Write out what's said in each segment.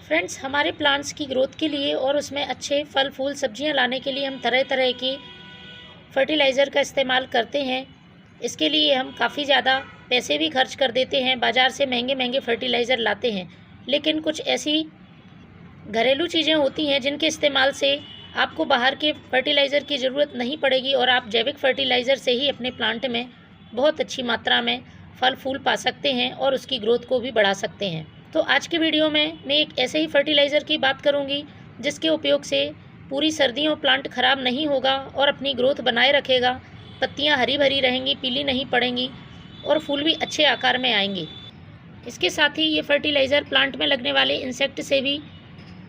Friends, हमारे plants की growth के लिए और उसमें अच्छे फल फूल सब्जियां लाने के लिए हम तरह तरह की फर्टिलाइज़र का इस्तेमाल करते हैं। इसके लिए हम काफ़ी ज़्यादा पैसे भी खर्च कर देते हैं, बाज़ार से महंगे महंगे फर्टिलाइज़र लाते हैं। लेकिन कुछ ऐसी घरेलू चीज़ें होती हैं जिनके इस्तेमाल से आपको बाहर के फर्टिलाइज़र की ज़रूरत नहीं पड़ेगी और आप जैविक फर्टिलाइज़र से ही अपने प्लांट में बहुत अच्छी मात्रा में फल फूल पा सकते हैं और उसकी ग्रोथ को भी बढ़ा सकते हैं। तो आज के वीडियो में मैं एक ऐसे ही फर्टिलाइज़र की बात करूंगी जिसके उपयोग से पूरी सर्दियों प्लांट ख़राब नहीं होगा और अपनी ग्रोथ बनाए रखेगा। पत्तियां हरी भरी रहेंगी, पीली नहीं पड़ेंगी और फूल भी अच्छे आकार में आएंगे। इसके साथ ही ये फर्टिलाइज़र प्लांट में लगने वाले इंसेक्ट से भी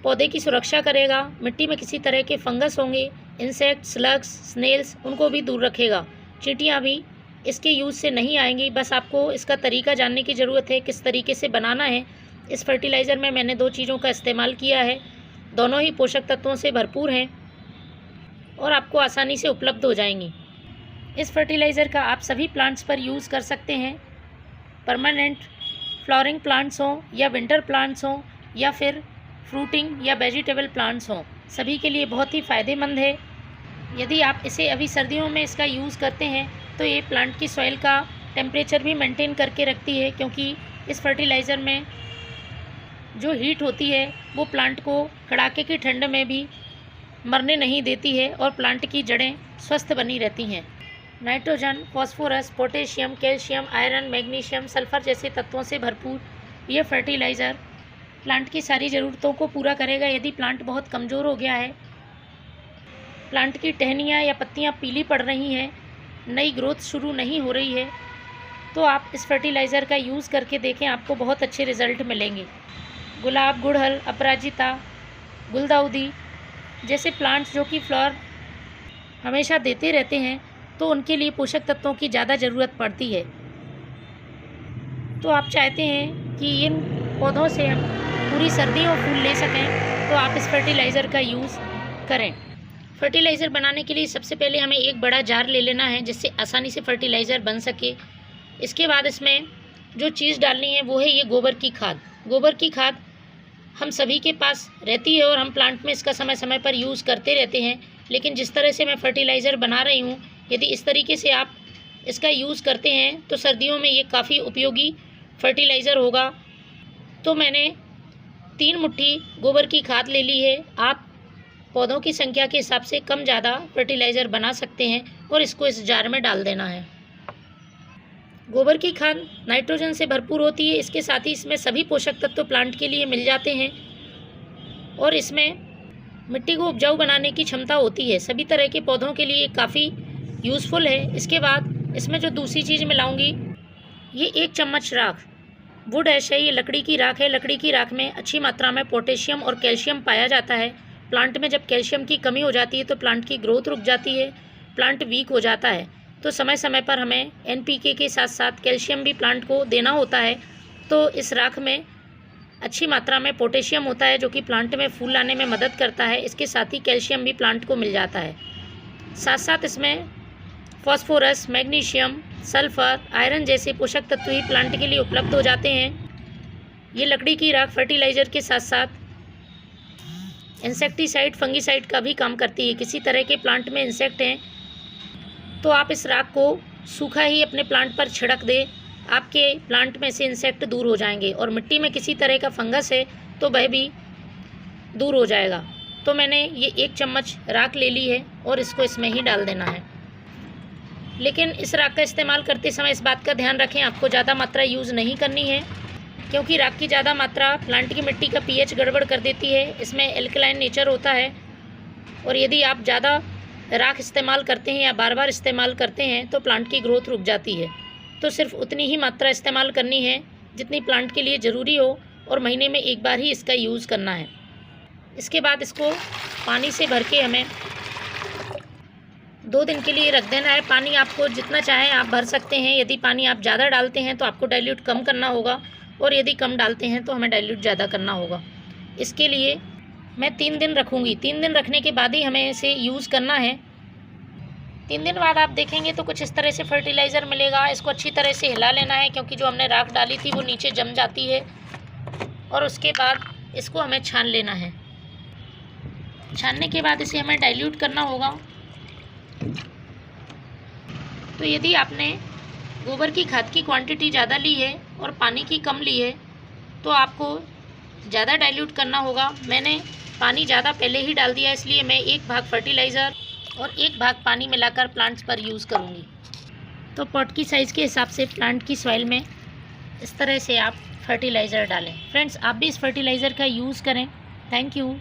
पौधे की सुरक्षा करेगा। मिट्टी में किसी तरह के फंगस होंगे, इंसेक्ट, स्लग्स, स्नेल्स, उनको भी दूर रखेगा। चींटियाँ भी इसके यूज़ से नहीं आएंगी। बस आपको इसका तरीका जानने की ज़रूरत है, किस तरीके से बनाना है। इस फर्टिलाइज़र में मैंने 2 चीज़ों का इस्तेमाल किया है, दोनों ही पोषक तत्वों से भरपूर हैं और आपको आसानी से उपलब्ध हो जाएंगी। इस फर्टिलाइज़र का आप सभी प्लांट्स पर यूज़ कर सकते हैं, परमानेंट फ्लावरिंग प्लांट्स हों या विंटर प्लांट्स हों या फिर फ्रूटिंग या वेजिटेबल प्लांट्स हों, सभी के लिए बहुत ही फ़ायदेमंद है। यदि आप इसे अभी सर्दियों में इसका यूज़ करते हैं तो ये प्लांट की सॉइल का टेम्परेचर भी मेंटेन करके रखती है, क्योंकि इस फर्टिलाइज़र में जो हीट होती है वो प्लांट को कड़ाके की ठंड में भी मरने नहीं देती है और प्लांट की जड़ें स्वस्थ बनी रहती हैं। Nitrogen, phosphorus, potassium, calcium, iron, magnesium, sulphur जैसे तत्वों से भरपूर ये फर्टिलाइज़र प्लांट की सारी ज़रूरतों को पूरा करेगा। यदि प्लांट बहुत कमज़ोर हो गया है, प्लांट की टहनियाँ या पत्तियाँ पीली पड़ रही हैं, नई ग्रोथ शुरू नहीं हो रही है, तो आप इस फर्टिलाइज़र का यूज़ करके देखें, आपको बहुत अच्छे रिज़ल्ट मिलेंगे। गुलाब, गुड़हल, अपराजिता, गुलदाउदी जैसे प्लांट्स जो कि फ्लावर हमेशा देते रहते हैं, तो उनके लिए पोषक तत्वों की ज़्यादा ज़रूरत पड़ती है। तो आप चाहते हैं कि इन पौधों से हम पूरी सर्दियों फूल ले सकें, तो आप इस फर्टिलाइज़र का यूज़ करें। फर्टिलाइज़र बनाने के लिए सबसे पहले हमें एक बड़ा जार ले लेना है जिससे आसानी से फर्टिलाइज़र बन सके। इसके बाद इसमें जो चीज़ डालनी है वो है ये गोबर की खाद। गोबर की खाद हम सभी के पास रहती है और हम प्लांट में इसका समय समय पर यूज़ करते रहते हैं, लेकिन जिस तरह से मैं फर्टिलाइज़र बना रही हूँ, यदि इस तरीके से आप इसका यूज़ करते हैं तो सर्दियों में ये काफ़ी उपयोगी फर्टिलाइज़र होगा। तो मैंने 3 मुट्ठी गोबर की खाद ले ली है। आप पौधों की संख्या के हिसाब से कम ज़्यादा फर्टिलाइज़र बना सकते हैं और इसको इस जार में डाल देना है। गोबर की खाद नाइट्रोजन से भरपूर होती है, इसके साथ ही इसमें सभी पोषक तत्व प्लांट के लिए मिल जाते हैं और इसमें मिट्टी को उपजाऊ बनाने की क्षमता होती है। सभी तरह के पौधों के लिए काफ़ी यूज़फुल है। इसके बाद इसमें जो दूसरी चीज़ मिलाऊंगी, ये 1 चम्मच राख, वुड ऐश है, ये लकड़ी की राख है। लकड़ी की राख में अच्छी मात्रा में पोटेशियम और कैल्शियम पाया जाता है। प्लांट में जब कैल्शियम की कमी हो जाती है तो प्लांट की ग्रोथ रुक जाती है, प्लांट वीक हो जाता है। तो समय समय पर हमें NPK के साथ साथ कैल्शियम भी प्लांट को देना होता है। तो इस राख में अच्छी मात्रा में पोटेशियम होता है जो कि प्लांट में फूल लाने में मदद करता है। इसके साथ ही कैल्शियम भी प्लांट को मिल जाता है। साथ साथ इसमें फॉस्फोरस, मैग्नीशियम, सल्फ़र, आयरन जैसे पोषक तत्व ही प्लांट के लिए उपलब्ध हो जाते हैं। ये लकड़ी की राख फर्टिलाइज़र के साथ साथ इंसेक्टिसाइड, फंगिसाइड का भी काम करती है। किसी तरह के प्लांट में इंसेक्ट हैं तो आप इस राख को सूखा ही अपने प्लांट पर छिड़क दें, आपके प्लांट में से इंसेक्ट दूर हो जाएंगे। और मिट्टी में किसी तरह का फंगस है तो वह भी दूर हो जाएगा। तो मैंने ये 1 चम्मच राख ले ली है और इसको इसमें ही डाल देना है। लेकिन इस राख का इस्तेमाल करते समय इस बात का ध्यान रखें, आपको ज़्यादा मात्रा यूज़ नहीं करनी है, क्योंकि राख की ज़्यादा मात्रा प्लांट की मिट्टी का pH गड़बड़ कर देती है। इसमें एल्कलाइन नेचर होता है और यदि आप ज़्यादा राख इस्तेमाल करते हैं या बार बार इस्तेमाल करते हैं तो प्लांट की ग्रोथ रुक जाती है। तो सिर्फ उतनी ही मात्रा इस्तेमाल करनी है जितनी प्लांट के लिए ज़रूरी हो और महीने में 1 बार ही इसका यूज़ करना है। इसके बाद इसको पानी से भर के हमें 2 दिन के लिए रख देना है। पानी आपको जितना चाहें आप भर सकते हैं। यदि पानी आप ज़्यादा डालते हैं तो आपको डाइल्यूट कम करना होगा और यदि कम डालते हैं तो हमें डाइल्यूट ज़्यादा करना होगा। इसके लिए मैं 3 दिन रखूँगी। 3 दिन रखने के बाद ही हमें इसे यूज़ करना है। 3 दिन बाद आप देखेंगे तो कुछ इस तरह से फर्टिलाइज़र मिलेगा। इसको अच्छी तरह से हिला लेना है, क्योंकि जो हमने राख डाली थी वो नीचे जम जाती है। और उसके बाद इसको हमें छान लेना है। छानने के बाद इसे हमें डाइल्यूट करना होगा। तो यदि आपने गोबर की खाद की क्वांटिटी ज़्यादा ली है और पानी की कम ली है तो आपको ज़्यादा डाइल्यूट करना होगा। मैंने पानी ज़्यादा पहले ही डाल दिया, इसलिए मैं 1 भाग फर्टिलाइज़र और 1 भाग पानी मिलाकर प्लांट्स पर यूज़ करूँगी। तो पॉट की साइज़ के हिसाब से प्लांट की सॉइल में इस तरह से आप फर्टिलाइज़र डालें। फ्रेंड्स, आप भी इस फर्टिलाइज़र का यूज़ करें। Thank you.